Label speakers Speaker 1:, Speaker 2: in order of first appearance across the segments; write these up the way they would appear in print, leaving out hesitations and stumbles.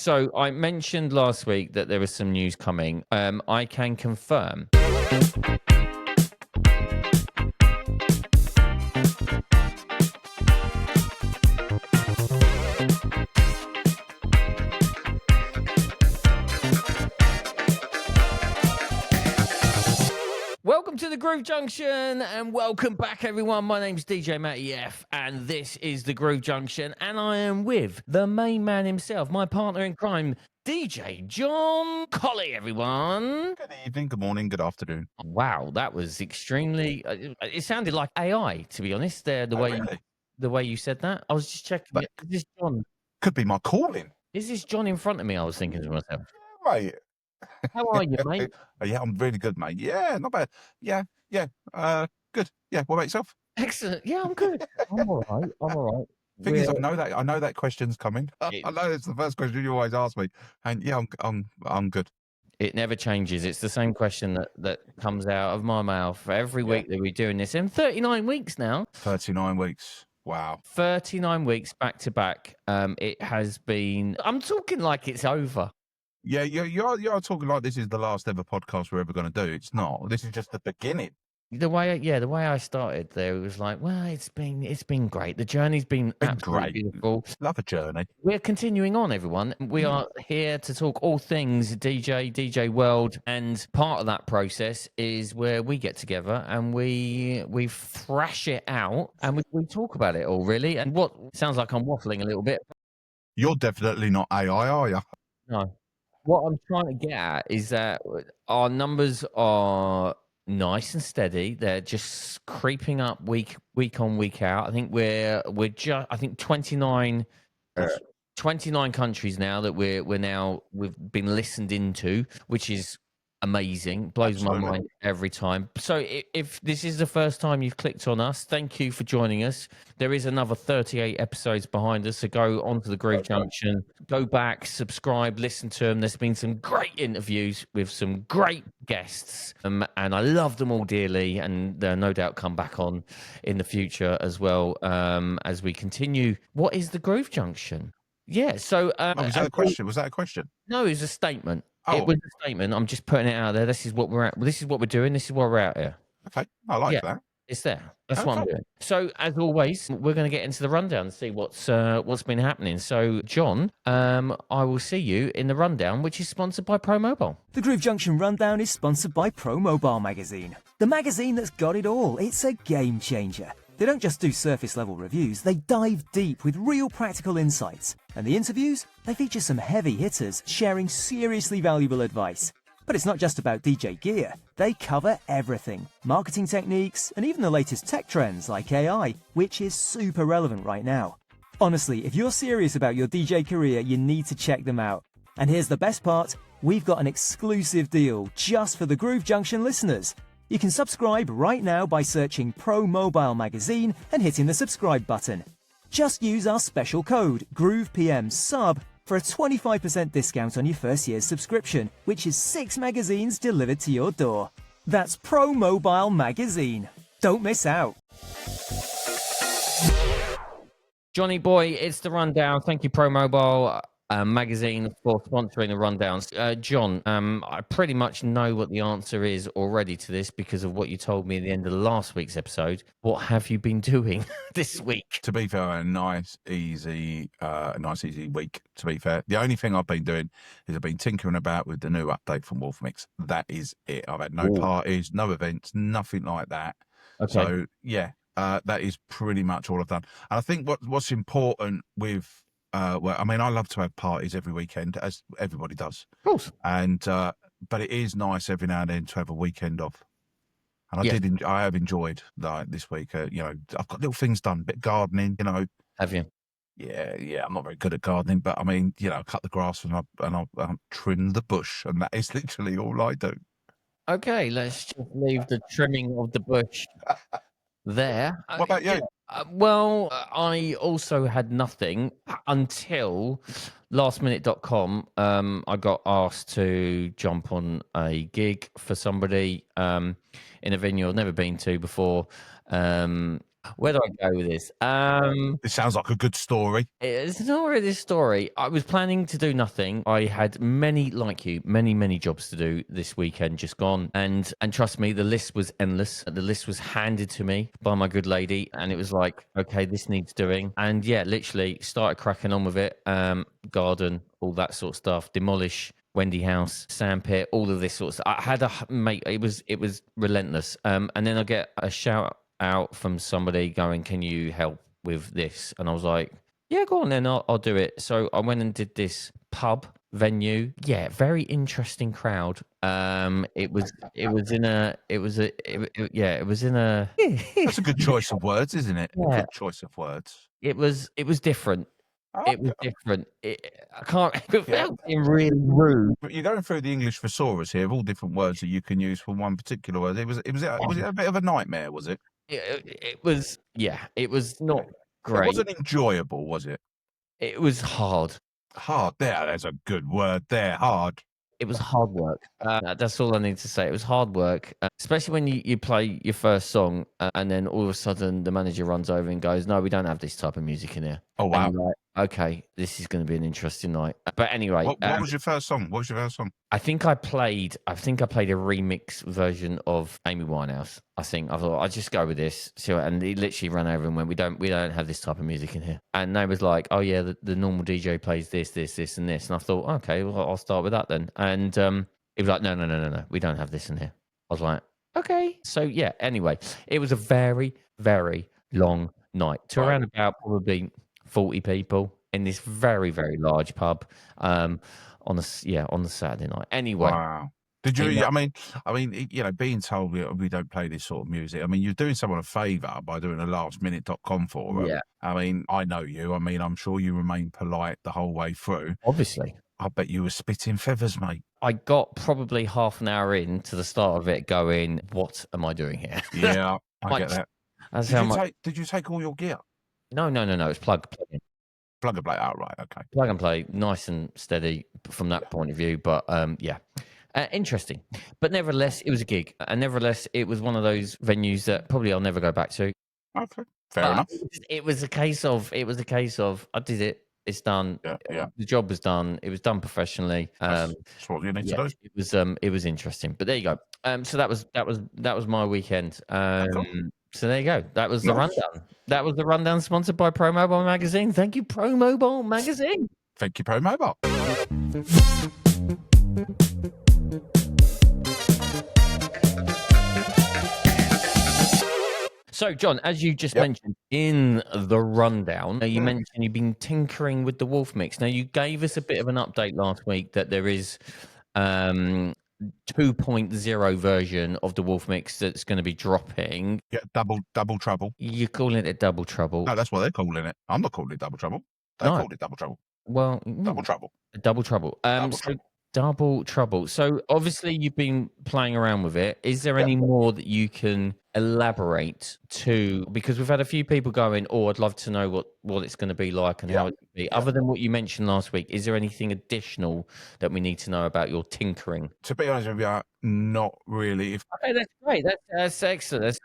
Speaker 1: So I mentioned last week that there was some news coming. I can confirm. Welcome to the Groove Junction and welcome back, everyone. My name's DJ Matty F, and this is the Groove Junction, and I am with the main man himself, my partner in crime, DJ John Colley, everyone.
Speaker 2: Good evening, good morning, good afternoon.
Speaker 1: Wow, that was extremely. It sounded like AI, to be honest. The way you said that, I was just checking. Is this John?
Speaker 2: Could be my calling.
Speaker 1: Is this John in front of me? I was thinking to myself.
Speaker 2: Mate.
Speaker 1: How are you, mate?
Speaker 2: Yeah, I'm really good, mate. Yeah, not bad. Yeah. Good. Yeah, what about yourself?
Speaker 1: Excellent. Yeah, I'm good. I'm all right.
Speaker 2: Thing is, I know that question's coming. I know it's the first question you always ask me, and yeah, I'm good.
Speaker 1: It never changes. It's the same question that comes out of my mouth every week that we're doing this. In 39 weeks now.
Speaker 2: 39 weeks. Wow.
Speaker 1: 39 weeks back to back. It has been. I'm talking like it's over.
Speaker 2: Yeah, you're talking like this is the last ever podcast we're ever going to do. It's not. This is just the beginning.
Speaker 1: The way I started there, it was like, well, it's been great. The journey's been absolutely
Speaker 2: great.
Speaker 1: Beautiful.
Speaker 2: Love a journey.
Speaker 1: We're continuing on, everyone. We are here to talk all things DJ world, and part of that process is where we get together and we thrash it out and we talk about it all, really. And what sounds like I'm waffling a little bit.
Speaker 2: You're definitely not AI, are you?
Speaker 1: No. What I'm trying to get at is that our numbers are nice and steady. They're just creeping up week on, week out. I think we're just 29 countries now that we've been listened into, which is amazing. Blows my mind every time. So if this is the first time you've clicked on us, thank you for joining us. There is another 38 episodes behind us, so go onto the Groove Junction, go back, subscribe, listen to them. There's been some great interviews with some great guests, and I love them all dearly, and they'll no doubt come back on in the future as well, as we continue. What is the Groove Junction? Yeah, so
Speaker 2: was that a question? Was that a question?
Speaker 1: No, it was a statement.
Speaker 2: Oh.
Speaker 1: It was a statement. I'm just putting it out there. This is what we're at. This is what we're doing. This is why we're out here.
Speaker 2: Okay, I like that.
Speaker 1: It's there. That's what I'm doing. So, as always, we're going to get into the rundown and see what's been happening. So, John, I will see you in the rundown, which is sponsored by ProMobile.
Speaker 3: The Groove Junction rundown is sponsored by ProMobile magazine, the magazine that's got it all. It's a game changer. They don't just do surface-level reviews, they dive deep with real practical insights. And the interviews? They feature some heavy hitters sharing seriously valuable advice. But it's not just about DJ gear. They cover everything. Marketing techniques, and even the latest tech trends like AI, which is super relevant right now. Honestly, if you're serious about your DJ career, you need to check them out. And here's the best part, we've got an exclusive deal just for the Groove Junction listeners. You can subscribe right now by searching ProMobile magazine and hitting the subscribe button. Just use our special code GroovePMSUB for a 25% discount on your first year's subscription, which is 6 magazines delivered to your door. That's ProMobile magazine. Don't miss out.
Speaker 1: Johnny boy, it's the rundown. Thank you, ProMobile magazine, for sponsoring the rundowns. John, I pretty much know what the answer is already to this because of what you told me at the end of last week's episode. What have you been doing this week?
Speaker 2: To be fair, a nice easy week, to be fair. The only thing I've been doing is I've been tinkering about with the new update from WolfMix. That is it. I've had no parties, no events, nothing like that. Okay. So, yeah, that is pretty much all I've done. And I think what's important with I love to have parties every weekend, as everybody does.
Speaker 1: Of course.
Speaker 2: And but it is nice every now and then to have a weekend off. And I have enjoyed this week. I've got little things done, a bit of gardening.
Speaker 1: Have you?
Speaker 2: Yeah. I'm not very good at gardening, but I cut the grass and I trim the bush, and that is literally all I do.
Speaker 1: Okay, let's just leave the trimming of the bush there.
Speaker 2: What about you?
Speaker 1: I also had nothing until lastminute.com. I got asked to jump on a gig for somebody in a venue I've never been to before. Where do I go with this?
Speaker 2: It sounds like a good story.
Speaker 1: It's not really a story. I was planning to do nothing. I had many jobs to do this weekend just gone. And trust me, the list was endless. The list was handed to me by my good lady. And it was like, okay, this needs doing. And yeah, literally started cracking on with it. Garden, all that sort of stuff. Demolish Wendy House, sandpit, all of this sort of stuff. I had a mate, it was relentless. And then I get a shout out from somebody going, can you help with this? And I was like, yeah, go on then, I'll do it. So I went and did this pub venue. Yeah, very interesting crowd. It was in a
Speaker 2: That's a good choice of words, isn't it?
Speaker 1: Yeah.
Speaker 2: A good choice of words.
Speaker 1: It was different. It was different. I can't. It
Speaker 2: Yeah.
Speaker 1: felt really rude.
Speaker 2: But you're going through the English thesaurus here of all different words that you can use for one particular word. Was it a bit of a nightmare? Was it?
Speaker 1: It was. Yeah, it was not great.
Speaker 2: It wasn't enjoyable, was it?
Speaker 1: It was hard.
Speaker 2: Hard. There's a good word there. Hard.
Speaker 1: It was hard work. That's all I need to say. It was hard work, especially when you play your first song and then all of a sudden the manager runs over and goes, "No, we don't have this type of music in here."
Speaker 2: Oh wow!
Speaker 1: And you're like, okay, this is going to be an interesting night. But anyway,
Speaker 2: what was your first song? What was your first song?
Speaker 1: I think I played a remix version of Amy Winehouse. I thought I'd just go with this. So, and he literally ran over and went, "We don't have this type of music in here." And they was like, "Oh yeah, the normal DJ plays this, and this." And I thought, okay, well I'll start with that then. And he was like, "No, we don't have this in here." I was like, okay. So yeah. Anyway, it was a very, very long night to around about probably 40 people in this very, very large pub on the Saturday night. Anyway,
Speaker 2: wow. Did you? I mean, you know, being told we don't play this sort of music. I mean, you're doing someone a favour by doing a lastminute.com for them.
Speaker 1: Yeah.
Speaker 2: I mean, I know you. I mean, I'm sure you remained polite the whole way through.
Speaker 1: Obviously.
Speaker 2: I bet you were spitting feathers, mate.
Speaker 1: I got probably half an hour into the start of it going, what am I doing here?
Speaker 2: Yeah, I get that. Did you take all your gear?
Speaker 1: No. It's plug in.
Speaker 2: Plug and play. Oh, right. Okay.
Speaker 1: Plug and play, nice and steady from that point of view. But yeah. Interesting. But nevertheless, it was a gig. And nevertheless, it was one of those venues that probably I'll never go back to.
Speaker 2: Okay. Fair enough.
Speaker 1: It was a case of I did it. It's done.
Speaker 2: Yeah.
Speaker 1: The job was done. It was done professionally.
Speaker 2: That's what you need to do.
Speaker 1: It was interesting. But there you go. So that was my weekend.
Speaker 2: Cool.
Speaker 1: So there you go. That was the rundown. That was the rundown sponsored by ProMobile Magazine. Thank you, ProMobile Magazine.
Speaker 2: Thank you, ProMobile.
Speaker 1: So, John, as you just mentioned in the rundown, you mentioned you've been tinkering with the WolfMix. Now, you gave us a bit of an update last week that there is 2.0 version of the WolfMix that's going to be dropping.
Speaker 2: Yeah, double trouble.
Speaker 1: You're calling it double trouble?
Speaker 2: No, that's what they're calling it. I'm not calling it double trouble. They called it double trouble.
Speaker 1: Well,
Speaker 2: double trouble.
Speaker 1: Double trouble. Double trouble. So obviously you've been playing around with it. Is there any more that you can elaborate to? Because we've had a few people going, "Oh, I'd love to know what it's going to be like and how it's going to be." Other than what you mentioned last week, is there anything additional that we need to know about your tinkering?
Speaker 2: To be honest with you, not really.
Speaker 1: Okay, that's great. That's excellent.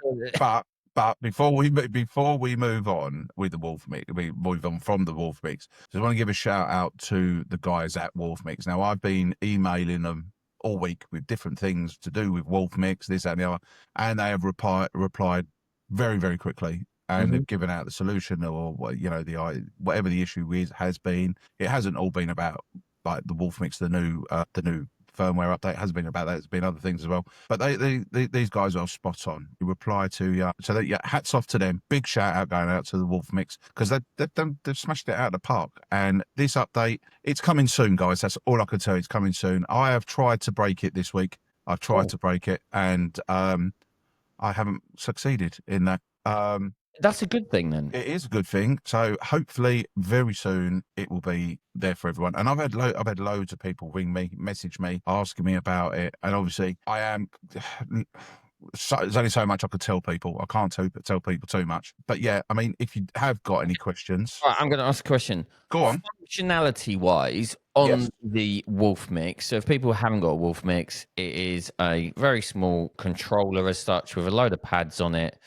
Speaker 2: But before we move on with the WolfMix, we move on from the WolfMix. Just want to give a shout out to the guys at WolfMix. Now, I've been emailing them all week with different things to do with WolfMix, this and the other, and they have replied very, very quickly, and they've given out the solution, or whatever the issue has been. It hasn't all been about like the WolfMix, the new firmware update. Hasn't been about that. It's been other things as well. But these guys are spot on. You reply to hats off to them. Big shout out going out to the WolfMix, because they've smashed it out of the park. And this update, it's coming soon, guys. That's all I can tell you. It's coming soon. I have tried to break it this week. I've tried to break it, and I haven't succeeded in that.
Speaker 1: That's a good thing then.
Speaker 2: It is a good thing. So hopefully very soon it will be there for everyone. And I've had loads of people ring me, message me, asking me about it. And obviously there's only so much I could tell people. I can't tell people too much. But yeah, I mean, if you have got any questions.
Speaker 1: Right, I'm going to ask a question.
Speaker 2: Go on.
Speaker 1: Functionality wise on the WolfMix. So if people haven't got a WolfMix, it is a very small controller as such with a load of pads on it.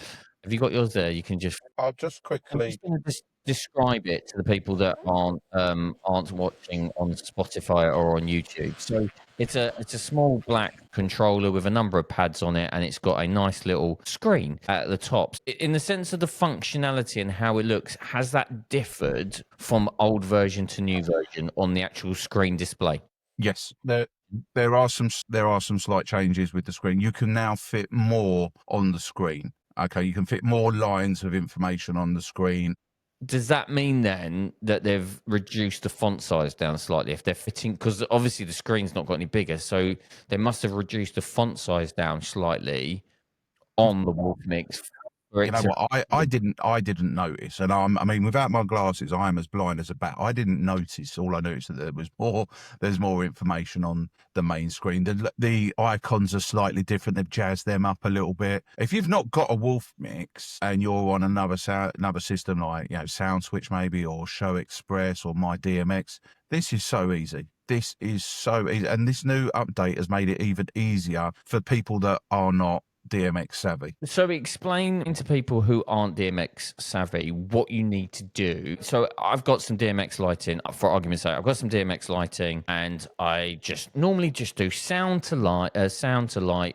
Speaker 1: Have you got yours there? You can just
Speaker 2: I'll just
Speaker 1: I'm
Speaker 2: quickly.
Speaker 1: just going to describe it to the people that aren't watching on Spotify or on YouTube. So it's a small black controller with a number of pads on it, and it's got a nice little screen at the top. In the sense of the functionality and how it looks, has that differed from old version to new version on the actual screen display?
Speaker 2: Yes, there are some slight changes with the screen. You can now fit more on the screen. Okay, you can fit more lines of information on the screen.
Speaker 1: Does that mean then that they've reduced the font size down slightly if they're fitting? Because obviously the screen's not got any bigger, so they must have reduced the font size down slightly on the WolfMix.
Speaker 2: You know what? I didn't notice, and I mean, without my glasses, I am as blind as a bat. I didn't notice. All I noticed that there's more information on the main screen. The icons are slightly different. They've jazzed them up a little bit. If you've not got a WolfMix and you're on another system like Sound Switch maybe, or Show Express or My DMX, this is so easy. This is so easy, and this new update has made it even easier for people that are not DMX savvy.
Speaker 1: So explain to people who aren't DMX savvy what you need to do. So I've got some DMX lighting, for argument's sake. I've got some DMX lighting, and I normally just do sound to light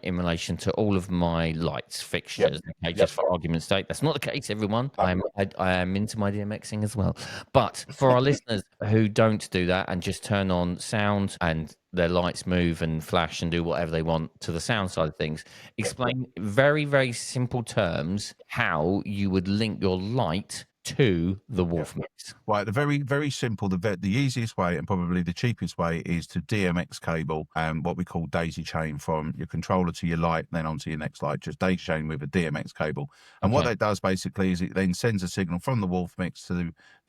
Speaker 1: in relation to all of my lights fixtures. Okay, just for argument's sake. That's not the case, everyone. I am into my DMXing as well. But for our listeners who don't do that and just turn on sound and their lights move and flash and do whatever they want to the sound side of things, explain very, very simple terms how you would link your light to the WolfMix.
Speaker 2: Right, the very, very simple, the easiest way and probably the cheapest way is to DMX cable and what we call daisy chain from your controller to your light, then onto your next light, just daisy chain with a DMX cable. And what that does basically is it then sends a signal from the WolfMix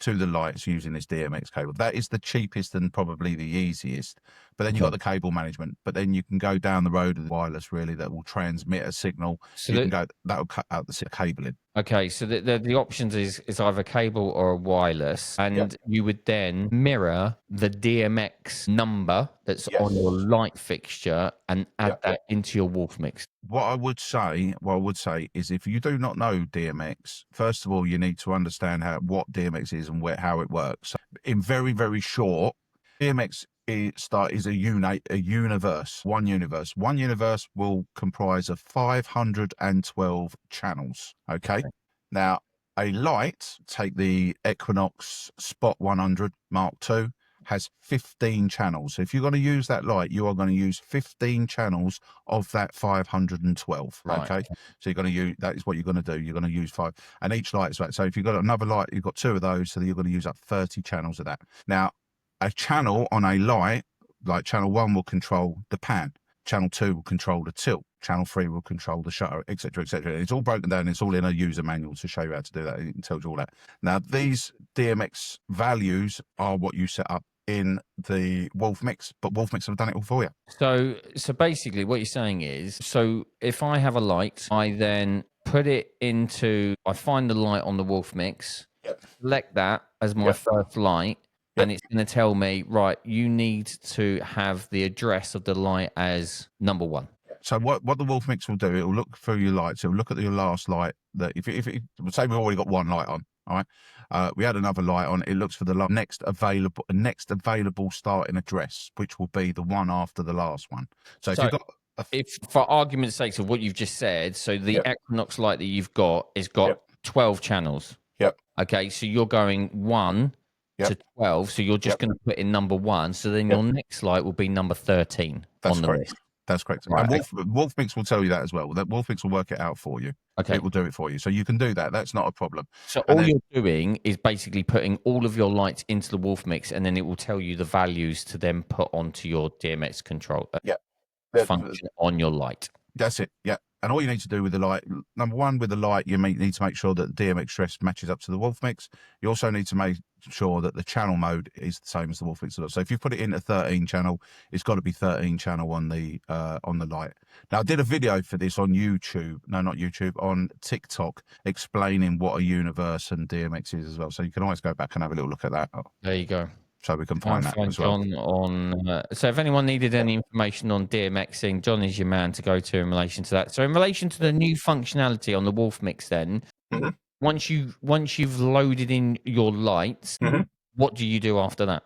Speaker 2: to the lights using this DMX cable. That is the cheapest and probably the easiest. But then you've got the cable management. But then you can go down the road of the wireless, really, that will transmit a signal. So that'll cut out the cabling.
Speaker 1: Okay, so the options is either cable or a wireless, and you would then mirror the DMX number that's on your light fixture and add that into your WolfMix.
Speaker 2: What I would say is, if you do not know DMX, first of all, you need to understand what DMX is and how it works. So in very, very short, DMX is a universe. One universe. One universe will comprise of 512 channels. Okay. Now, a light, take the Equinox Spot 100 Mark II, has 15 channels. So if you're going to use that light, you are going to use 15 channels of that 512.
Speaker 1: Right.
Speaker 2: Okay. So you're going to use, that is what you're going to do. You're going to use 5, and each light is right. So if you've got another light, you've got 2 of those, so you're going to use up 30 channels of that. Now, a channel on a light, like channel 1 will control the pan, channel 2 will control the tilt, channel 3 will control the shutter, etc., etc. It's all broken down. It's all in a user manual to show you how to do that. It tells you all that. Now, these DMX values are what you set up in the WolfMix, but WolfMix have done it all for you.
Speaker 1: So basically what you're saying is, so if I have a light, I then put it into, I find the light on the WolfMix, select that as my first light, and it's going to tell me, right, you need to have the address of the light as number 1.
Speaker 2: So what the WolfMix will do, it will look through your lights. It will look at your last light. That if say we've already got one light on, all right, we had another light on. It looks for the next available starting address, which will be the one after the last one. So if you've got,
Speaker 1: if for argument's sake of what you've just said, so the Equinox light that you've got has got 12 channels.
Speaker 2: Yep.
Speaker 1: Okay, so you're going 1 to 12, so you're just going to put in number 1. So then your next light will be number 13 on the list.
Speaker 2: That's correct.
Speaker 1: Right.
Speaker 2: And WolfMix will tell you that as well. That WolfMix will work it out for you.
Speaker 1: Okay.
Speaker 2: It will do it for you. So you can do that. That's not a problem.
Speaker 1: So all you're doing is basically putting all of your lights into the WolfMix, and then it will tell you the values to then put onto your DMX control function on your light.
Speaker 2: That's it. Yeah. And all you need to do with the light, number 1, with the light, you need to make sure that the DMX stress matches up to the WolfMix. You also need to make sure that the channel mode is the same as the WolfMix. So if you put it into 13 channel, it's got to be 13 channel on the light. Now, I did a video for this on YouTube. No, not YouTube, on TikTok, explaining what a universe and DMX is as well. So you can always go back and have a little look at that.
Speaker 1: There you go.
Speaker 2: So we can find that as well.
Speaker 1: John so if anyone needed any information on DMXing, John is your man to go to in relation to that. So in relation to the new functionality on the WolfMix then, once you've loaded in your lights, what do you do after that?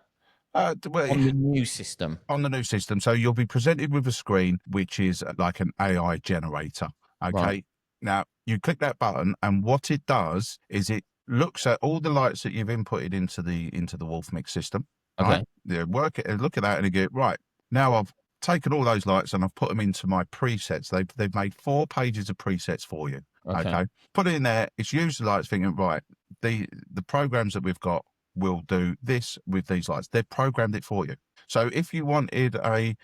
Speaker 1: On the new system.
Speaker 2: On the new system. So you'll be presented with a screen which is like an AI generator. Okay.
Speaker 1: Right.
Speaker 2: Now you click that button, and what it does is it looks at all the lights that you've inputted into the WolfMix system.
Speaker 1: Okay.
Speaker 2: Right? Yeah, look at that, and you go, right, now I've taken all those lights and I've put them into my presets. They've made 4 pages of presets for you. Okay. Put it in there. It's used the lights, thinking, right, the programs that we've got will do this with these lights. They've programmed it for you. So if you wanted a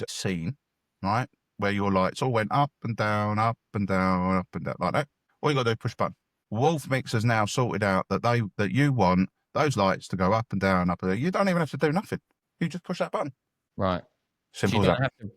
Speaker 2: scene, right, where your lights all went up and down, up and down, up and down, like that, all you got to do is push button. WolfMix has now sorted out that you want those lights to go up and down, up and down. You don't even have to do nothing. You just push that button.
Speaker 1: Right.
Speaker 2: Simple
Speaker 1: so you
Speaker 2: as
Speaker 1: don't have to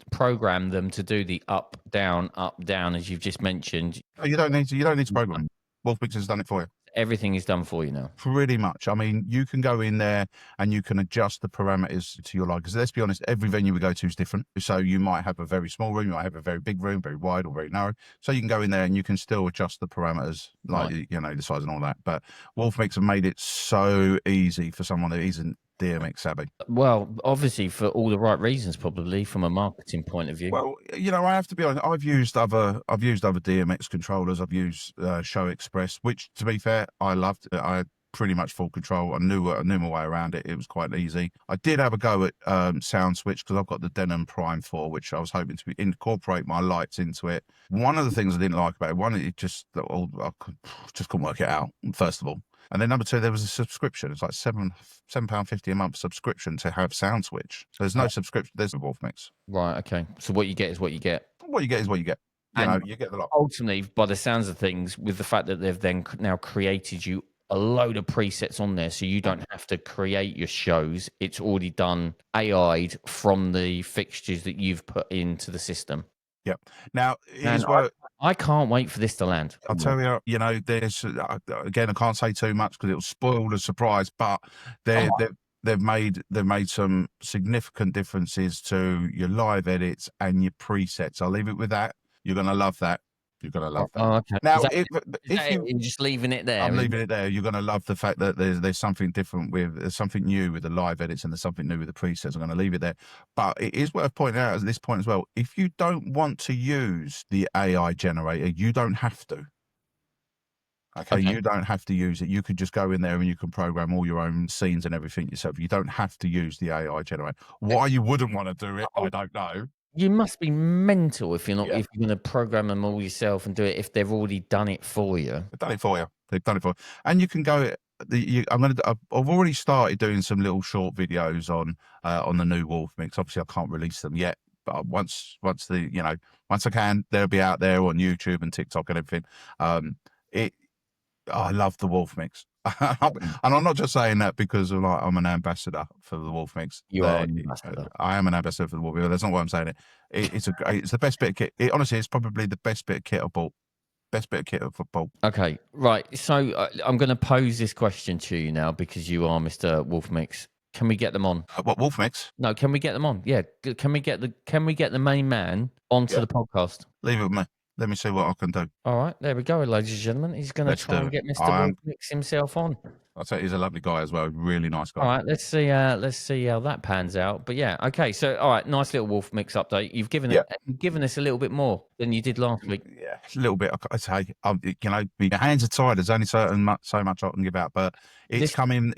Speaker 1: program them to do the up, down, as you've just mentioned.
Speaker 2: No, you don't need to program. WolfMix has done it for you.
Speaker 1: Everything is done for you now.
Speaker 2: Pretty much. I mean, you can go in there and you can adjust the parameters to your liking. Because let's be honest, every venue we go to is different. So you might have a very small room, you might have a very big room, very wide or very narrow. So you can go in there and you can still adjust the parameters, like, right, the size and all that. But WolfMix have made it so easy for someone that isn't DMX savvy.
Speaker 1: Well, obviously for all the right reasons, probably from a marketing point of view.
Speaker 2: Well, I have to be honest. I've used other DMX controllers. I've used Show Express, which, to be fair, I loved. I had pretty much full control. I knew my way around it. It was quite easy. I did have a go at Sound Switch because I've got the Denon Prime 4, which I was hoping to incorporate my lights into it. One of the things I didn't like about it, I just couldn't work it out, first of all. And then number 2, there was a subscription. It's like £7.50 a month subscription to have Sound Switch. So there's no subscription. There's a WolfMix.
Speaker 1: Right. Okay. So what you get is what you get.
Speaker 2: What you get is what you get. You get the lot.
Speaker 1: Ultimately, by the sounds of things, with the fact that they've then now created you a load of presets on there, so you don't have to create your shows. It's already done AI'd from the fixtures that you've put into the system.
Speaker 2: Yep. Now,
Speaker 1: I can't wait for this to land.
Speaker 2: I'll tell you, there's again, I can't say too much because it'll spoil the surprise. But they've made some significant differences to your live edits and your presets. I'll leave it with that. You're gonna love that. You're gonna love that.
Speaker 1: Oh, okay.
Speaker 2: Now,
Speaker 1: you're just leaving it there.
Speaker 2: I'm leaving it there. You're gonna love the fact that there's something different there's something new with the live edits, and there's something new with the presets. I'm gonna leave it there. But it is worth pointing out at this point as well. If you don't want to use the AI generator, you don't have to. Okay, you don't have to use it. You could just go in there and you can program all your own scenes and everything yourself. You don't have to use the AI generator. Why you wouldn't want to do it, I don't know.
Speaker 1: You must be mental if you're not if you're going to program them all yourself and do it if they've already done it for you.
Speaker 2: They've done it for you. And you can go. I've already started doing some little short videos on the new WolfMix. Obviously, I can't release them yet, but once I can, they'll be out there on YouTube and TikTok and everything. I love the WolfMix. And I'm not just saying that because I'm an ambassador for the WolfMix.
Speaker 1: You are an ambassador.
Speaker 2: I am an ambassador for the WolfMix. That's not what I'm saying. It's the best bit of kit. Honestly, it's probably the best bit of kit I've bought. Best bit of kit I've bought. Okay,
Speaker 1: right. So I'm going to pose this question to you now because you are Mr. WolfMix. Can we get them on?
Speaker 2: What, WolfMix?
Speaker 1: No, can we get them on? Yeah. Can we get the main man onto the podcast?
Speaker 2: Leave it with me. Let me see what I can do.
Speaker 1: All right, there we go, ladies and gentlemen. He's going to try and get Mr. WolfMix himself on.
Speaker 2: I'll say he's a lovely guy as well, really nice guy.
Speaker 1: All right, let's see how that pans out. But yeah, okay. So all right, nice little WolfMix update. You've given us a little bit more than you did last week.
Speaker 2: Yeah, a little bit. I say, my hands are tied. There's only so much I can give out, but it's coming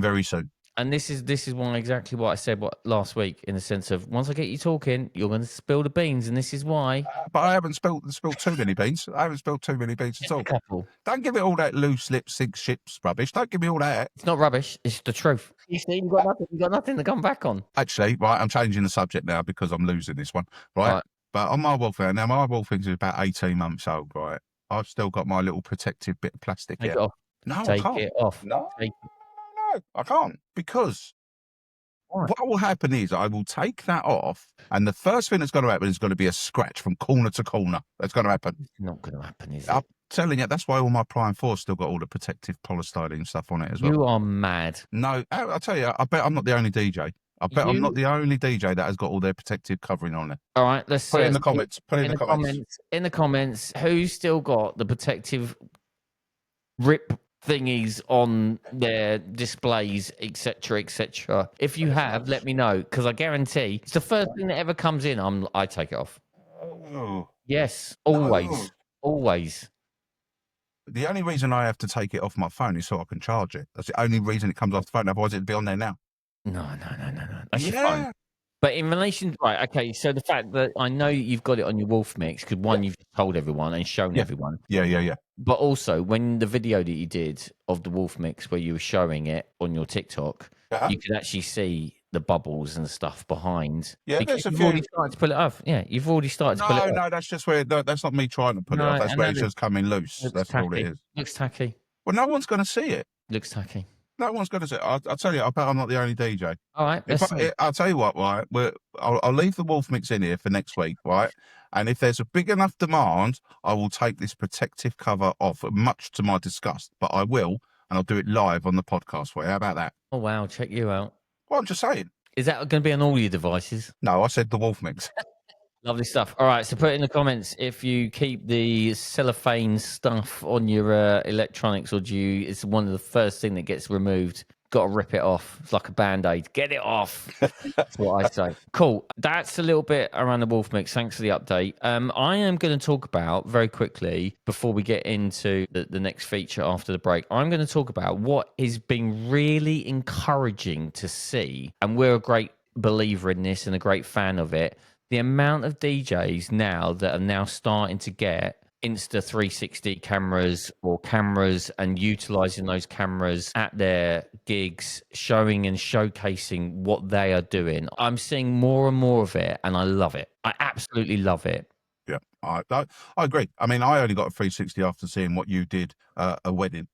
Speaker 2: very soon. And
Speaker 1: this is exactly what I said last week, in the sense of once I get you talking, you're going to spill the beans, and this is why.
Speaker 2: But I haven't spilled too many beans. I haven't spilled too many beans at all. Don't give it all that loose lip, sink ships rubbish. Don't give me all that.
Speaker 1: It's not rubbish. It's the truth. You see, you've got nothing to come back on.
Speaker 2: Actually, right, I'm changing the subject now because I'm losing this one. Right. But on my WolfMix, now my WolfMix is about 18 months old. Right. I've still got my little protective bit of plastic here.
Speaker 1: Take it off.
Speaker 2: No,
Speaker 1: Take
Speaker 2: I can't.
Speaker 1: it off.
Speaker 2: No. No, I can't, because what will happen is I will take that off, and the first thing that's going to happen is going to be a scratch from corner to corner. That's going to happen.
Speaker 1: It's not going to happen, is it?
Speaker 2: I'm telling you, that's why all my Prime 4 still got all the protective polystyrene stuff on it as well.
Speaker 1: You are mad.
Speaker 2: No, I'll tell you, I bet I'm not the only DJ. I bet I'm not the only DJ that has got all their protective covering on it.
Speaker 1: All right, let's
Speaker 2: put it in the comments. Put it in the comments.
Speaker 1: In the comments, who's still got the protective rip thingies on their displays, etc., etc. If you have, let me know, because I guarantee it's the first thing that ever comes in. I take it off.
Speaker 2: Oh.
Speaker 1: Yes, always,
Speaker 2: No.
Speaker 1: always.
Speaker 2: The only reason I have to take it off my phone is so I can charge it. That's the only reason it comes off the phone. Otherwise, it'd be on there now.
Speaker 1: No. That's your phone. But in relation, right? Okay, so the fact that I know you've got it on your WolfMix, because one, you've told everyone and shown everyone.
Speaker 2: Yeah.
Speaker 1: But also, when the video that you did of the WolfMix, where you were showing it on your TikTok, you could actually see the bubbles and stuff behind.
Speaker 2: Yeah,
Speaker 1: because you've already started to pull it off. Yeah, you've already started to pull it off.
Speaker 2: No, that's just where. No, that's not me trying to pull it off. That's where it's just coming loose. That's all it is.
Speaker 1: Looks tacky.
Speaker 2: Well, no one's going to see it.
Speaker 1: Looks tacky.
Speaker 2: No one's going to see it. I'll tell you, I bet I'm not the only DJ.
Speaker 1: All right,
Speaker 2: I'll tell you what, right? I'll leave the WolfMix in here for next week, right? And if there's a big enough demand, I will take this protective cover off, much to my disgust. But I will, and I'll do it live on the podcast for you. How about that?
Speaker 1: Oh, wow. Check you out.
Speaker 2: Well, I'm just saying.
Speaker 1: Is that going to be on all your devices?
Speaker 2: No, I said the WolfMix.
Speaker 1: Lovely stuff. All right, so put it in the comments if you keep the cellophane stuff on your electronics, or do you? It's one of the first thing that gets removed. Got to rip it off. It's like a band-aid. Get it off. That's what I say. Cool. That's a little bit around the WolfMix. Thanks for the update. I am going to talk about, very quickly, before we get into the next feature after the break, I'm going to talk about what has been really encouraging to see, and we're a great believer in this and a great fan of it, the amount of DJs now that are now starting to get Insta 360 cameras or cameras and utilizing those cameras at their gigs, showing and showcasing what they are doing. I'm seeing more and more of it, and I love it. I absolutely love it.
Speaker 2: Yeah, I agree. I mean, I only got a 360 after seeing what you did a wedding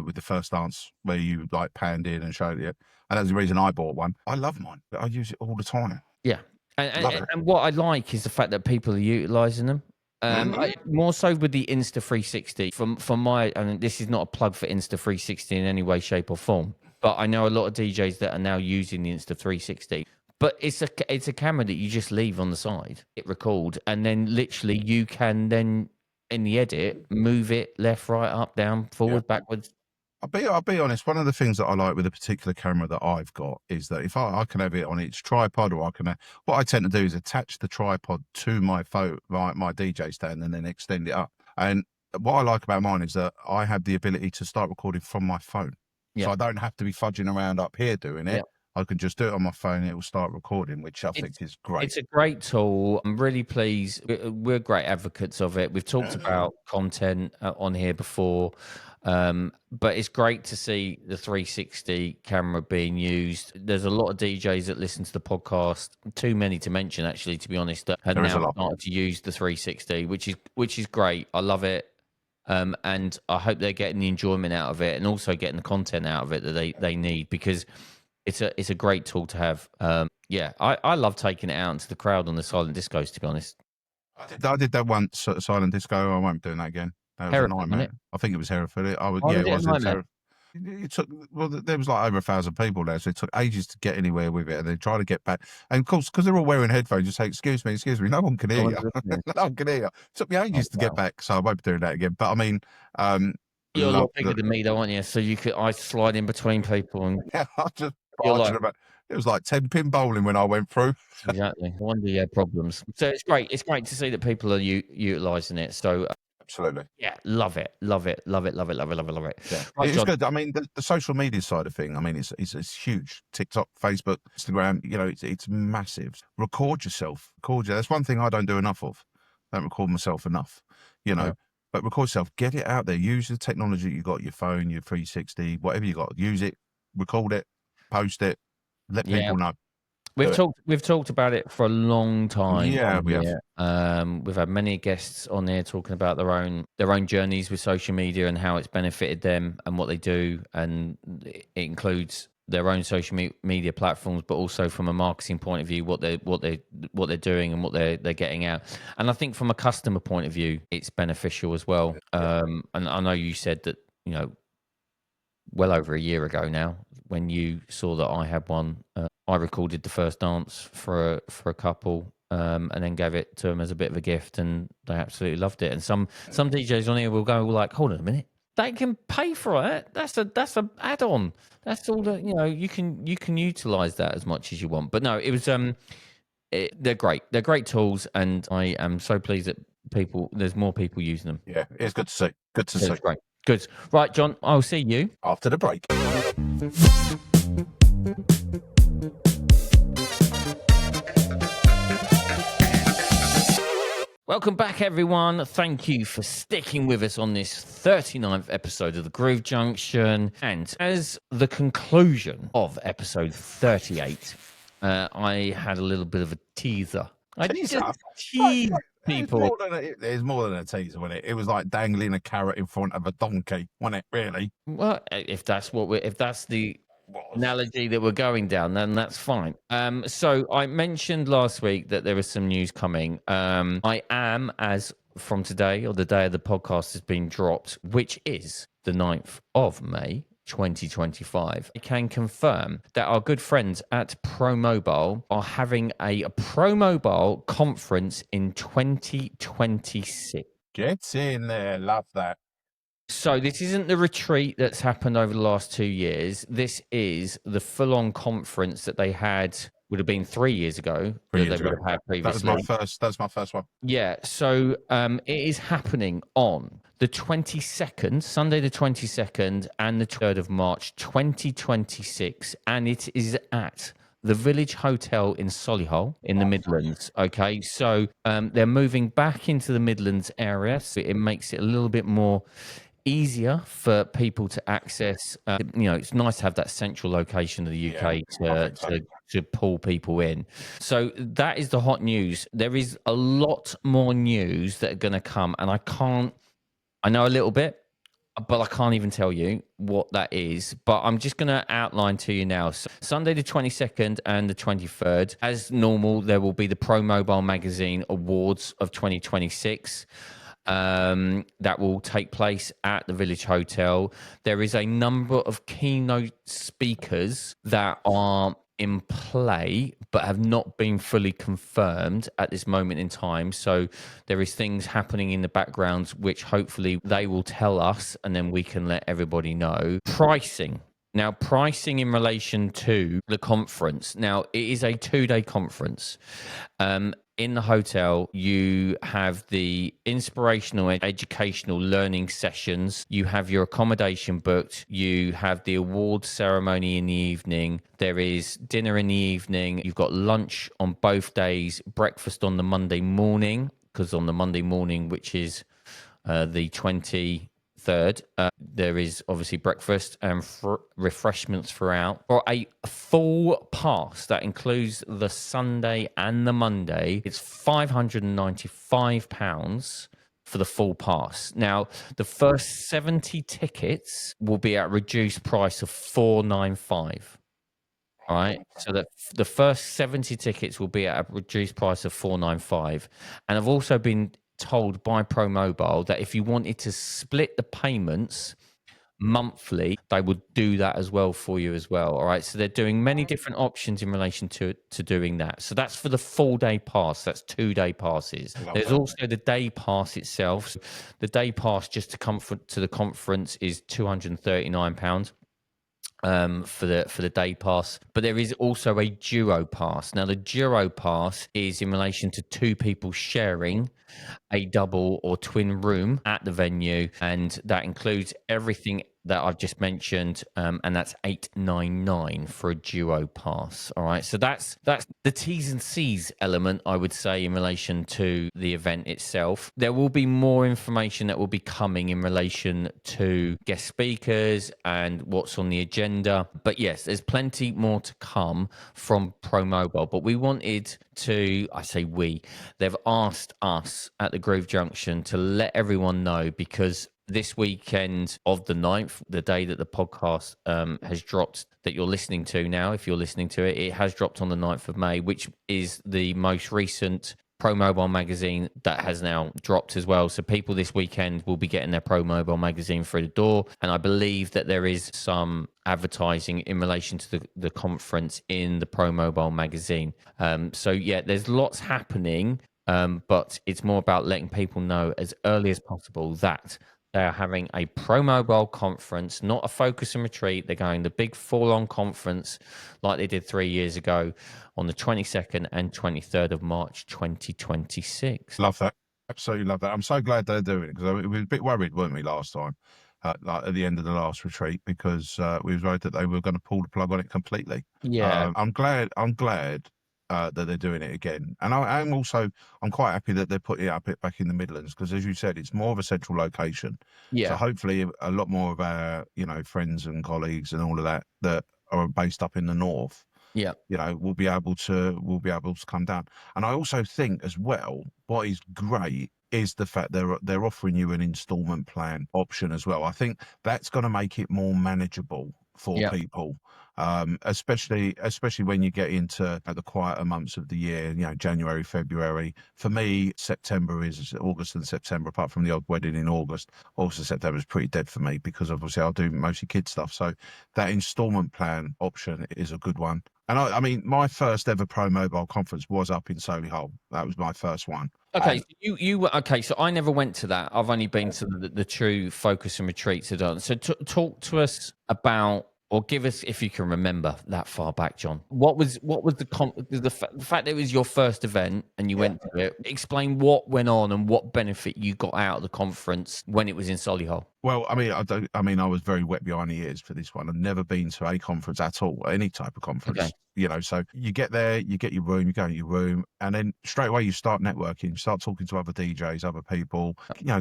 Speaker 2: with the first dance, where you like panned in and showed it. And that's the reason I bought one. I love mine. I use it all the time.
Speaker 1: Yeah. And what I like is the fact that people are utilizing them. More so with the Insta 360. From my, and this is not a plug for Insta 360 in any way, shape, or form, but I know a lot of DJs that are now using the Insta 360. But it's a camera that you just leave on the side, hit record, and then literally you can then in the edit move it left, right, up, down, forward, backwards.
Speaker 2: I'll be honest. One of the things that I like with a particular camera that I've got is that if I can have it on its tripod, or I can, what I tend to do is attach the tripod to my DJ stand and then extend it up. And what I like about mine is that I have the ability to start recording from my phone, so I don't have to be fudging around up here doing it. I can just do it on my phone and it will start recording, which I think is great. It's
Speaker 1: a great tool. I'm really pleased. We're great advocates of it. We've talked about content on here before, but it's great to see the 360 camera being used. There's a lot of DJs that listen to the podcast, too many to mention, actually, to be honest, that have now started to use the 360, which is great. I love it. And I hope they're getting the enjoyment out of it and also getting the content out of it that they need, because it's a great tool to have. I love taking it out into the crowd on the silent discos, to be honest.
Speaker 2: I did that once at silent disco. I won't be doing that again. That was
Speaker 1: Hereford,
Speaker 2: a nightmare. I think it was Hereford. It was Hereford. It took, there was like over 1,000 people there, so it took ages to get anywhere with it, and then try to get back. And of course, because they're all wearing headphones, you say, excuse me, no one can hear you. No one can hear you. It took me ages to get back, so I won't be doing that again. But I mean,
Speaker 1: you're a lot bigger than me, though, aren't you? So I slide in between people, and
Speaker 2: I just about. It was like 10-pin bowling when I went through.
Speaker 1: Exactly. I wonder you had problems. So it's great. It's great to see that people are utilising it. So
Speaker 2: absolutely.
Speaker 1: Yeah, love it. Yeah.
Speaker 2: Right, it's good. I mean, the social media side of thing, I mean, it's huge. TikTok, Facebook, Instagram, it's massive. Record yourself. That's one thing I don't do enough of. I don't record myself enough, but record yourself. Get it out there. Use the technology you got, your phone, your 360, whatever you got. Use it, record it, post it, let people know.
Speaker 1: We've talked about it for a long time.
Speaker 2: Yeah, we have.
Speaker 1: We've had many guests on there talking about their own journeys with social media and how it's benefited them and what they do, and it includes their own social media platforms, but also from a marketing point of view, what they're doing and what they're getting out. And I think from a customer point of view, it's beneficial as well. And I know you said that well over a year ago now, when you saw that I had one. I recorded the first dance for a couple, and then gave it to them as a bit of a gift, and they absolutely loved it. And some DJs on here will go like, "Hold on a minute, they can pay for it. That's a add-on. That's all that you can utilize that as much as you want." But no, it was they're great. They're great tools, and I am so pleased that there's more people using them.
Speaker 2: Yeah, it's good to see. Good to see.
Speaker 1: Great. Good. Right, John, I'll see you
Speaker 2: after the break.
Speaker 1: Welcome back, everyone. Thank you for sticking with us on this 39th episode of the Groove Junction. And as the conclusion of episode 38, I had a little bit of a teaser. I just teased people.
Speaker 2: There's more than a teaser, wasn't it? It was like dangling a carrot in front of a donkey, wasn't it? Really?
Speaker 1: Well, if that's the analogy that we're going down, then that's fine. So I mentioned last week that there is some news coming. I am, as from today, or the day of the podcast has been dropped, which is the 9th of May 2025. I can confirm that our good friends at ProMobile are having a ProMobile conference in 2026.
Speaker 2: Get in there, love that.
Speaker 1: So this isn't the retreat that's happened over the last 2 years. This is the full-on conference that they had, would have been 3 years ago. That they would have had previously.
Speaker 2: That was my first one.
Speaker 1: Yeah. So it is happening on the 22nd, Sunday the 22nd, and the 3rd of March 2026, and it is at the Village Hotel in Solihull in the Midlands. Okay, so they're moving back into the Midlands area, so it makes it a little bit more easier for people to access. It's nice to have that central location of the UK to pull people in. So that is the hot news. There is a lot more news that are going to come, and I know a little bit, but I can't even tell you what that is. But I'm just going to outline to you now. So Sunday the 22nd and the 23rd, as normal, there will be the ProMobile Magazine Awards of 2026. That will take place at the Village Hotel. There is a number of keynote speakers that are in play but have not been fully confirmed at this moment in time. So there is things happening in the background which hopefully they will tell us, and then we can let everybody know. Pricing in relation to the conference. Now, it is a 2-day conference. In the hotel, you have the inspirational and educational learning sessions. You have your accommodation booked. You have the awards ceremony in the evening. There is dinner in the evening. You've got lunch on both days, breakfast on the Monday morning, because on the Monday morning, which is the 23rd, there is obviously breakfast and refreshments throughout. For a full pass that includes the Sunday and the Monday, it's £595 for the full pass. Now, the first 70 tickets will be at a reduced price of £495. All right, so that the first 70 tickets will be at a reduced price of £495. And I've also been told by ProMobile that if you wanted to split the payments monthly, they would do that as well for you as well. All right, so they're doing many different options in relation to doing that. So that's for the full day pass. That's 2-day passes. There's also the day pass itself. So the day pass just to come to the conference is £239 for the day pass, but there is also a duo pass. Now, the duo pass is in relation to 2 people sharing a double or twin room at the venue, and that includes everything that I've just mentioned, and that's $899 for a duo pass. All right, so that's the T's and C's element, I would say, in relation to the event itself. There will be more information that will be coming in relation to guest speakers and what's on the agenda. But yes, there's plenty more to come from ProMobile. But we wanted to, they've asked us at the Groove Junction to let everyone know, because this weekend of the 9th, the day that the podcast has dropped, that you're listening to now, if you're listening to it, it has dropped on the 9th of May, which is the most recent ProMobile magazine that has now dropped as well. So people this weekend will be getting their ProMobile magazine through the door. And I believe that there is some advertising in relation to the conference in the ProMobile magazine. So yeah, there's lots happening, but it's more about letting people know as early as possible that they are having a ProMobile conference, not a focus and retreat. They're going the big full-on conference like they did 3 years ago on the 22nd and 23rd of March 2026.
Speaker 2: Love that. Absolutely love that. I'm so glad they're doing it, because we were a bit worried, weren't we, last time, like at the end of the last retreat, because we was worried that they were going to pull the plug on it completely.
Speaker 1: Yeah.
Speaker 2: I'm glad that they're doing it again. And I'm quite happy that they're putting it up back in the Midlands, because as you said, it's more of a central location.
Speaker 1: Yeah.
Speaker 2: So hopefully a lot more of our, friends and colleagues and all of that are based up in the north,
Speaker 1: Yeah.
Speaker 2: we'll be able to come down. And I also think as well, what is great is the fact they're offering you an installment plan option as well. I think that's going to make it more manageable for people, especially when you get into the quieter months of the year, January, February. For me, September is August and September, apart from the odd wedding in August. August and September is pretty dead for me, because obviously I'll do mostly kid stuff. So that installment plan option is a good one. And I mean, my first ever ProMobile conference was up in Solihull. That was my first one.
Speaker 1: Okay, so you were okay. So I never went to that. I've only been to the true focus and retreats. So talk to us about, or give us, if you can remember that far back, John. What was the fact that it was your first event and you went to it? Explain what went on and what benefit you got out of the conference when it was in Solihull.
Speaker 2: Well, I was very wet behind the ears for this one. I've never been to a conference at all, any type of conference.
Speaker 1: Okay.
Speaker 2: So you get there, you get your room, you go in your room, and then straight away you start networking, you start talking to other DJs, other people,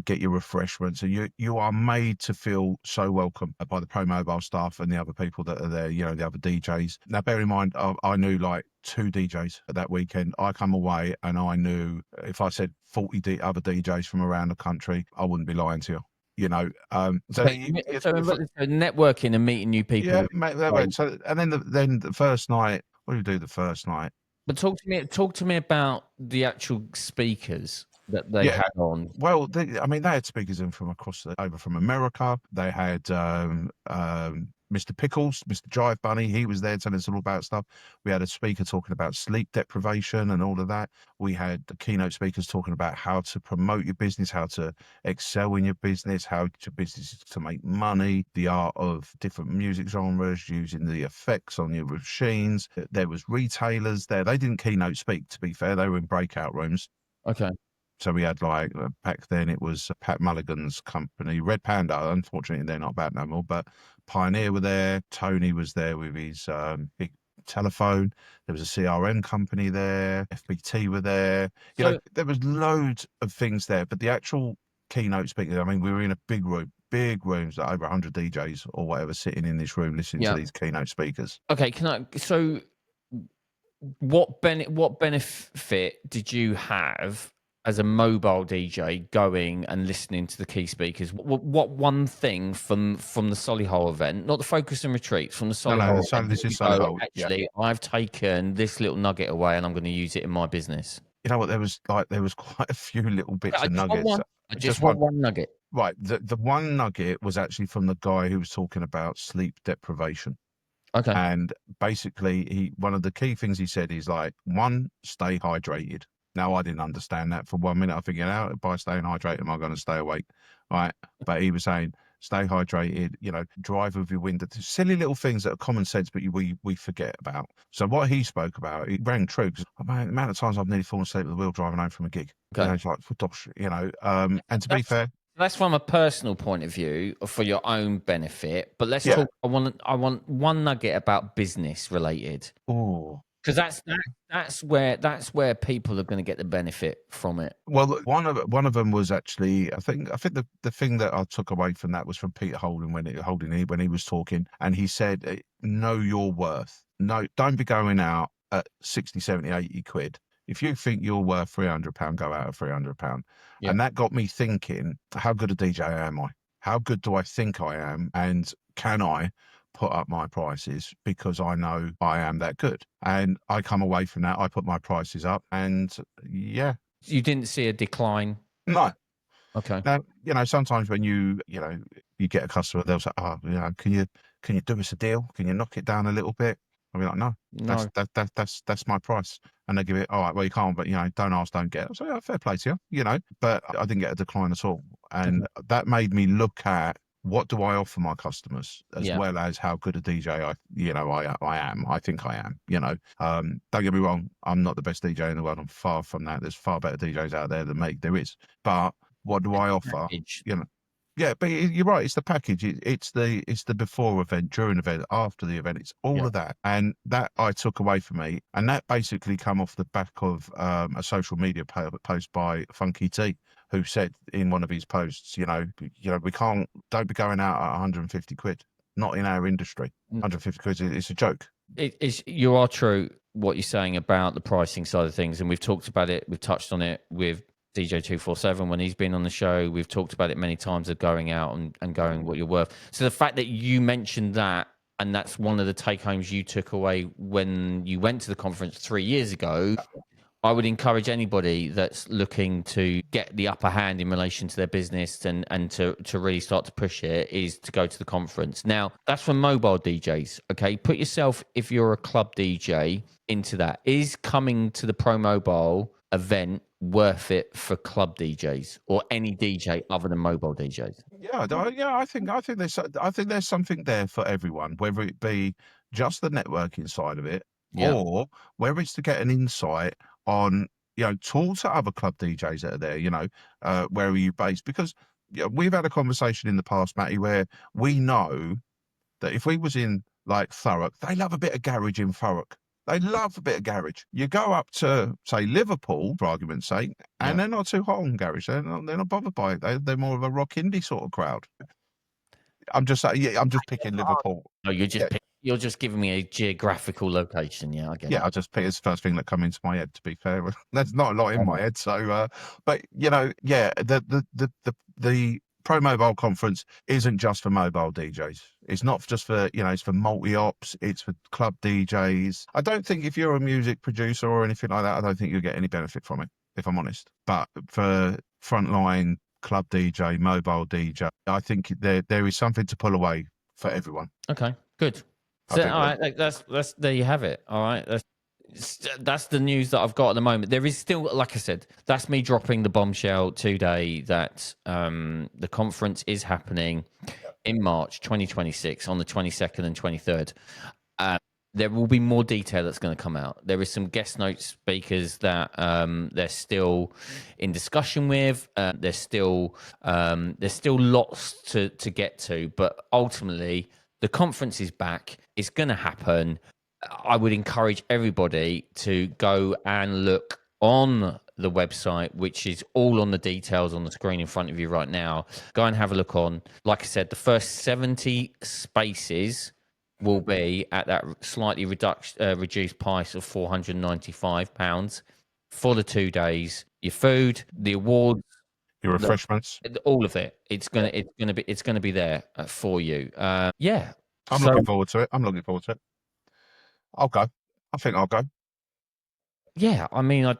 Speaker 2: get your refreshments, and you are made to feel so welcome by the ProMobile staff and the other people that are there, the other DJs. Now, bear in mind, I knew like 2 DJs that weekend. I come away and I knew if I said 40 other DJs from around the country, I wouldn't be lying to you. So
Speaker 1: networking and meeting new people.
Speaker 2: Yeah, mate, so, and then the first night, what do you do the first night?
Speaker 1: But talk to me about the actual speakers that they had on.
Speaker 2: Well, they had speakers in from over from America. They had Mr. Pickles, Mr. Jive Bunny. He was there telling us all about stuff. We had a speaker talking about sleep deprivation and all of that. We had the keynote speakers talking about how to promote your business, how to excel in your business, how your business is to make money, the art of different music genres, using the effects on your machines. There was retailers there. They didn't keynote speak, to be fair. They were in breakout rooms.
Speaker 1: Okay.
Speaker 2: So we had back then it was Pat Mulligan's company, Red Panda. Unfortunately, they're not about no more, but Pioneer were there. Tony was there with his big telephone. There was a CRM company there. FBT were there. There was loads of things there, but the actual keynote speaker, we were in a big rooms, like over 100 DJs or whatever, sitting in this room listening to these keynote speakers.
Speaker 1: Okay, so what benefit did you have as a mobile DJ going and listening to the key speakers? What one thing from the Solihull event, not the focus and retreats, from the Solihull event,
Speaker 2: this is Solihull.
Speaker 1: Actually, I've taken this little nugget away and I'm going to use it in my business.
Speaker 2: You know what? There was quite a few little bits of nuggets.
Speaker 1: I just want one nugget.
Speaker 2: Right. The one nugget was actually from the guy who was talking about sleep deprivation.
Speaker 1: Okay.
Speaker 2: And basically, one of the key things he said is like, 1, stay hydrated. Now, I didn't understand that for 1 minute. I figured out, by staying hydrated, am I going to stay awake? Right. But he was saying, stay hydrated, drive with your window. Silly little things that are common sense, but we forget about. So what he spoke about, it rang true, because the amount of times I've nearly fallen asleep at the wheel driving home from a gig.
Speaker 1: Okay.
Speaker 2: It's like, and to be fair,
Speaker 1: that's from a personal point of view for your own benefit. But let's talk. I want one nugget about business related.
Speaker 2: Oh.
Speaker 1: Because that's where people are going to get the benefit from it.
Speaker 2: Well, one of them was actually, I think the thing that I took away from that was from Peter Holden when he was talking, and he said, know your worth. No, don't be going out at 60, 70, 80 quid. If you think you're worth £300, go out at £300. Yep. And that got me thinking, how good a DJ am I? How good do I think I am? And can I put up my prices, because I know I am that good? And I come away from that, I put my prices up, and
Speaker 1: You didn't see a decline?
Speaker 2: No.
Speaker 1: Okay.
Speaker 2: Now, you know, sometimes when you get a customer, they'll say, "Oh, you know, can you do us a deal? Can you knock it down a little bit?" I'll be like, "No,
Speaker 1: No.
Speaker 2: that's my price." And they give it, "All right, well, you can't, but you know, don't ask, don't get." So yeah, fair play to you, you know. But I didn't get a decline at all, and that made me look at what do I offer my customers, as well as how good a DJ I am. I think I am. You know, don't get me wrong, I'm not the best DJ in the world. I'm far from that. There's far better DJs out there than me. There is, but what do I offer?
Speaker 1: Package.
Speaker 2: You know. Yeah, but you're right. It's the package. It's the before event, during event, after the event. It's all of that, and that I took away from me, and that basically come off the back of a social media post by Funky T, who said in one of his posts, you know, don't be going out at 150 quid. Not in our industry. 150 quid. It's a joke.
Speaker 1: You are true what you're saying about the pricing side of things, and we've talked about it. We've touched on it with DJ 247 when he's been on the show. We've talked about it many times of going out and going what you're worth. So the fact that you mentioned that, and that's one of the take homes you took away when you went to the conference 3 years ago, I would encourage anybody that's looking to get the upper hand in relation to their business and to really start to push it is to go to the conference. Now, that's for mobile DJs, okay? Put yourself, if you're a club DJ, into that. Is coming to the ProMobile event worth it for club DJs or any DJ other than mobile DJs?
Speaker 2: I think there's something there for everyone, whether it be just the networking side of it, or whether it's to get an insight on, you know, talk to other club DJs that are there, you know, where are you based? Because we've had a conversation in the past, Matty, where we know that if we was in like Thurrock, they love a bit of garage in Thurrock. They love a bit of garage. You go up to, say, Liverpool, for argument's sake, and they're not too hot on garage. They're not bothered by it. They're more of a rock indie sort of crowd. I'm just picking Liverpool.
Speaker 1: No, you're just giving me a geographical location. Yeah, I get it.
Speaker 2: Yeah, I just pick it's the first thing that come into my head. To be fair, there's not a lot in my head. So, but you know, the ProMobile conference isn't just for mobile DJs. It's not just for, you know, it's for multi-ops. It's for club DJs. I don't think if you're a music producer or anything like that, I don't think you'll get any benefit from it, if I'm honest. But for frontline club DJ, mobile DJ, I think there is something to pull away for everyone.
Speaker 1: Okay, good. So, all right, that's there you have it. All right, that's the news that I've got at the moment. There is still, like I said, that's me dropping the bombshell today that the conference is happening in March 2026 on the 22nd and 23rd. There will be more detail that's going to come out. There is some guest note speakers that they're still in discussion with. There's still lots to get to, but ultimately the conference is back. It's going to happen. I would encourage everybody to go and look on the website, which is all on the details on the screen in front of you right now. Go and have a look on. Like I said, the first 70 spaces will be at that slightly reduced price of £495 for the 2 days. Your food, the awards,
Speaker 2: your refreshments,
Speaker 1: all of it. It's gonna be there for you. I'm
Speaker 2: looking forward to it. I'll go. I think I'll go.
Speaker 1: Yeah, I mean,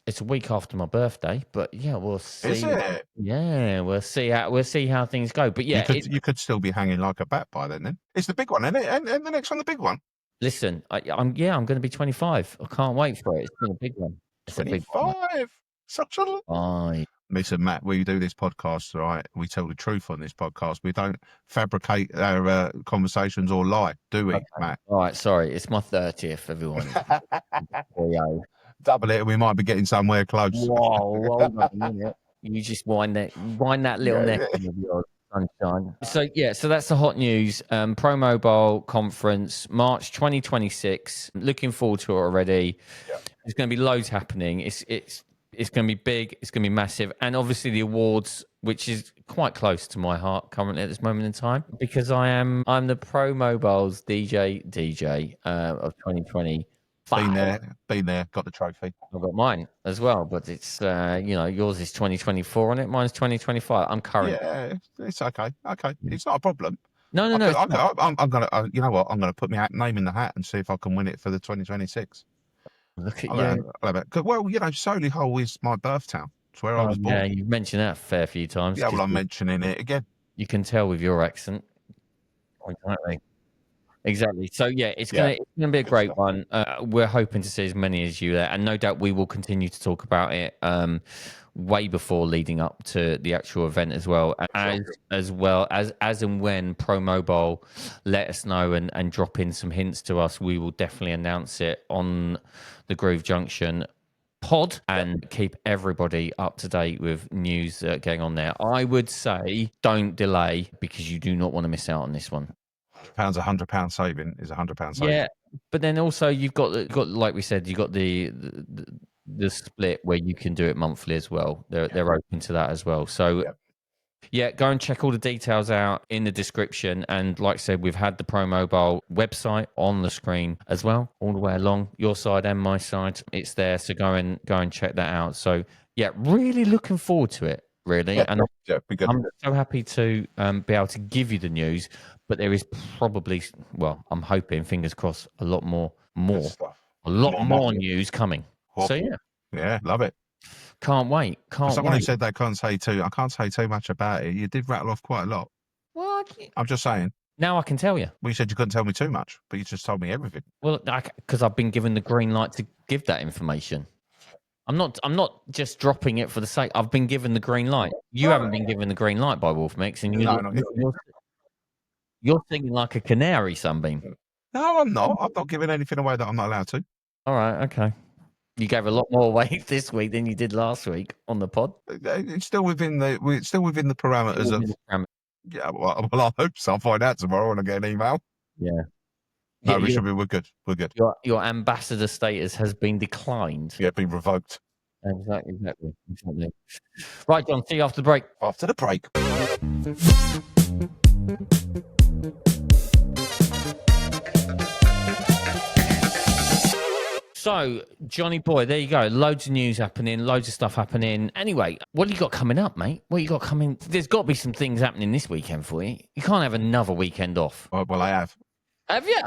Speaker 1: it's a week after my birthday, but yeah, we'll see.
Speaker 2: Is it?
Speaker 1: Yeah, we'll see how things go. But yeah,
Speaker 2: you could still be hanging like a bat by then. It's the big one, isn't it? And the next one, the big one.
Speaker 1: Listen, I'm going to be 25. I can't wait for it. It's been a big one.
Speaker 2: 25. Such a. Listen, Matt, we do this podcast, right? We tell the truth on this podcast. We don't fabricate our conversations or lie, do we, Matt?
Speaker 1: All right, sorry. It's my 30th, everyone.
Speaker 2: Double it, and we might be getting somewhere close.
Speaker 1: Whoa, hold on a minute. You just wind that little neck of yours, sunshine. So that's the hot news. ProMobile conference, March 2026. Looking forward to it already. Yeah. There's going to be loads happening. It's going to be big. It's going to be massive. And obviously the awards, which is quite close to my heart currently at this moment in time, because I'm the ProMobile's DJ of 2020.
Speaker 2: Been there, got the trophy.
Speaker 1: I've got mine as well, but it's yours is 2024 on it. Mine's 2025. I'm current.
Speaker 2: Yeah, it's okay. It's not a problem.
Speaker 1: No.
Speaker 2: I'm gonna, you know what? I'm gonna put my name in the hat and see if I can win it for the 2026.
Speaker 1: Look at
Speaker 2: I
Speaker 1: you.
Speaker 2: love it. 'Cause, well, Solihull is my birth town. It's where I was born.
Speaker 1: Yeah, you've mentioned that a fair few times.
Speaker 2: Yeah, well, I'm mentioning it again.
Speaker 1: You can tell with your accent. Exactly. So yeah, it's gonna be a
Speaker 2: Good
Speaker 1: great
Speaker 2: stuff.
Speaker 1: one. We're hoping to see as many as you there, and no doubt we will continue to talk about it way before leading up to the actual event as well. As well as and when ProMobile let us know and drop in some hints to us, we will definitely announce it on the Groove Junction pod and keep everybody up to date with news going on there. I would say don't delay because you do not want to miss out on this one.
Speaker 2: £100 saving is £100 saving.
Speaker 1: Yeah, but then also you've got like we said, you got the split where you can do it monthly as well. They're open to that as well. So yeah, go and check all the details out in the description. And like I said, we've had the ProMobile website on the screen as well, all the way along, your side and my side. It's there, so go and check that out. So yeah, really looking forward to it. Really, and
Speaker 2: be good.
Speaker 1: I'm so happy to be able to give you the news. But there is probably, well, I'm hoping, fingers crossed, a lot more news coming. So
Speaker 2: yeah, love it.
Speaker 1: Can't wait.
Speaker 2: Someone who said they can't say too much about it. You did rattle off quite a lot.
Speaker 1: What?
Speaker 2: I'm just saying.
Speaker 1: Now I can tell you.
Speaker 2: Well, you said you couldn't tell me too much, but you just told me everything.
Speaker 1: Well, because I've been given the green light to give that information. I'm not just dropping it for the sake. I've been given the green light. You haven't been given the green light by WolfMix, and you're singing like a canary, Sunbeam.
Speaker 2: No, I'm not. I'm not giving anything away that I'm not allowed to.
Speaker 1: All right, okay. You gave a lot more away this week than you did last week on the pod.
Speaker 2: It's still within the parameters of. Yeah, well, I hope so. I'll find out tomorrow when I get an email.
Speaker 1: Yeah.
Speaker 2: No, we should be. We're good. We're good.
Speaker 1: Your ambassador status has been declined.
Speaker 2: Yeah, been revoked.
Speaker 1: Exactly. Right, John. See you after the break.
Speaker 2: After the break.
Speaker 1: So, Johnny boy, there you go. Loads of news happening, loads of stuff happening. Anyway, what have you got coming up, mate? What you got coming? There's got to be some things happening this weekend for you. You can't have another weekend off.
Speaker 2: Oh, well, I have.
Speaker 1: Have you?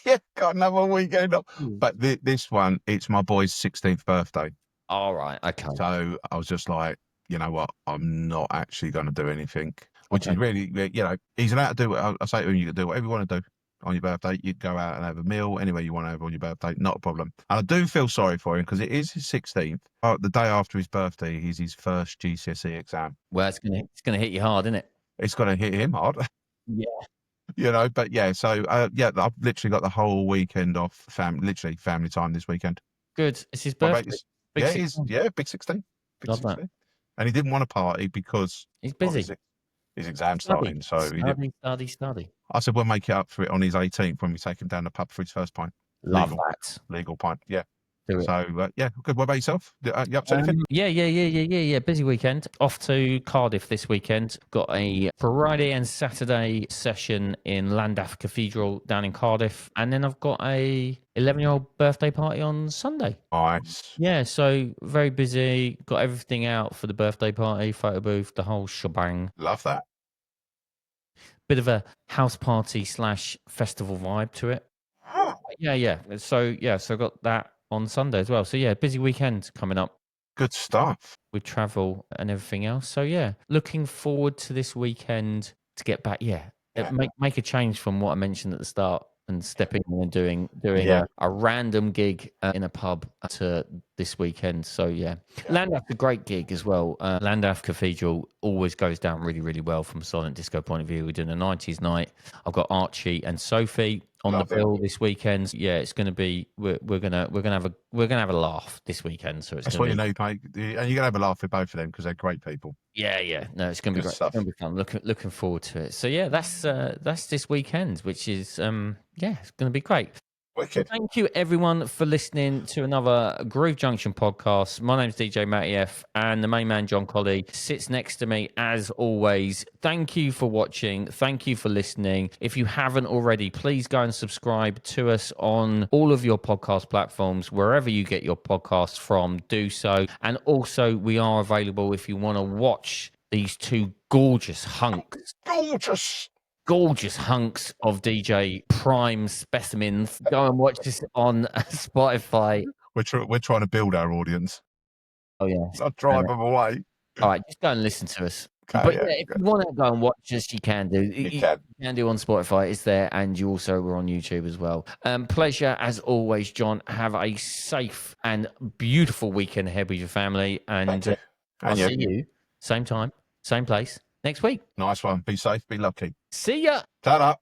Speaker 2: Yeah, got another weekend off. But this one, it's my boy's 16th birthday.
Speaker 1: All right, okay.
Speaker 2: So I was just like, you know what? I'm not actually going to do anything, which is really, he's allowed to do what I say to him. You can do whatever you want to do on your birthday. You can go out and have a meal anywhere you want to have on your birthday, not a problem. And I do feel sorry for him because it is his 16th. The day after his birthday is his first GCSE exam.
Speaker 1: Well, it's gonna hit you hard, isn't it?
Speaker 2: It's going to hit him hard.
Speaker 1: Yeah.
Speaker 2: But yeah, so I've literally got the whole weekend off, family time this weekend.
Speaker 1: Good. It's his birthday.
Speaker 2: Big 16. Big 16.
Speaker 1: Love that.
Speaker 2: And he didn't want to party because
Speaker 1: he's busy.
Speaker 2: His exam starting. So
Speaker 1: study.
Speaker 2: I said we'll make it up for it on his 18th when we take him down the pub for his first pint.
Speaker 1: Love that.
Speaker 2: Legal pint. Yeah.
Speaker 1: Do it.
Speaker 2: So good. What about yourself? You up to anything?
Speaker 1: Yeah. Busy weekend. Off to Cardiff this weekend. Got a Friday and Saturday session in Llandaff Cathedral down in Cardiff, and then I've got a 11-year-old birthday party on Sunday.
Speaker 2: Nice.
Speaker 1: Yeah, so very busy. Got everything out for the birthday party, photo booth, the whole shebang.
Speaker 2: Love that.
Speaker 1: Bit of a house party / festival vibe to it. Yeah. So I got that on Sunday as well. So yeah, busy weekend coming up.
Speaker 2: Good stuff.
Speaker 1: With travel and everything else. So yeah, looking forward to this weekend to get back. Make a change from what I mentioned at the start and stepping in and doing a random gig in a pub to this weekend. So yeah. Llandaff's a great gig as well. Llandaff Cathedral always goes down really, really well from a silent disco point of view. We're doing a 90s night. I've got Archie and Sophie on the bill this weekend. Yeah, it's going to be. We're gonna have a laugh this weekend. So
Speaker 2: that's what you need, mate. And you're gonna have a laugh with both of them because they're great people.
Speaker 1: Yeah. No, it's gonna be great. It's gonna be fun. Looking forward to it. So yeah, that's this weekend, which is it's gonna be great.
Speaker 2: Wicked.
Speaker 1: Thank you, everyone, for listening to another Groove Junction podcast. My name's DJ Matty F, and the main man, John Colley, sits next to me as always. Thank you for watching. Thank you for listening. If you haven't already, please go and subscribe to us on all of your podcast platforms, wherever you get your podcasts from. Do so. And also, we are available if you want to watch these two gorgeous hunks. Gorgeous hunks of DJ Prime specimens. Go and watch this on Spotify
Speaker 2: We're trying to build our audience.
Speaker 1: Oh yeah.
Speaker 2: I'll drive them away.
Speaker 1: All right, just go and listen to us.
Speaker 2: Okay,
Speaker 1: But yeah, if you want to go and watch us, you can do.
Speaker 2: You can
Speaker 1: do on Spotify. It's there, and you also were on YouTube as well. Pleasure as always, John. Have a safe and beautiful weekend ahead with your family, and I'll see you same time, same place next week.
Speaker 2: Nice one. Be safe. Be lucky.
Speaker 1: See ya.
Speaker 2: Ta-da.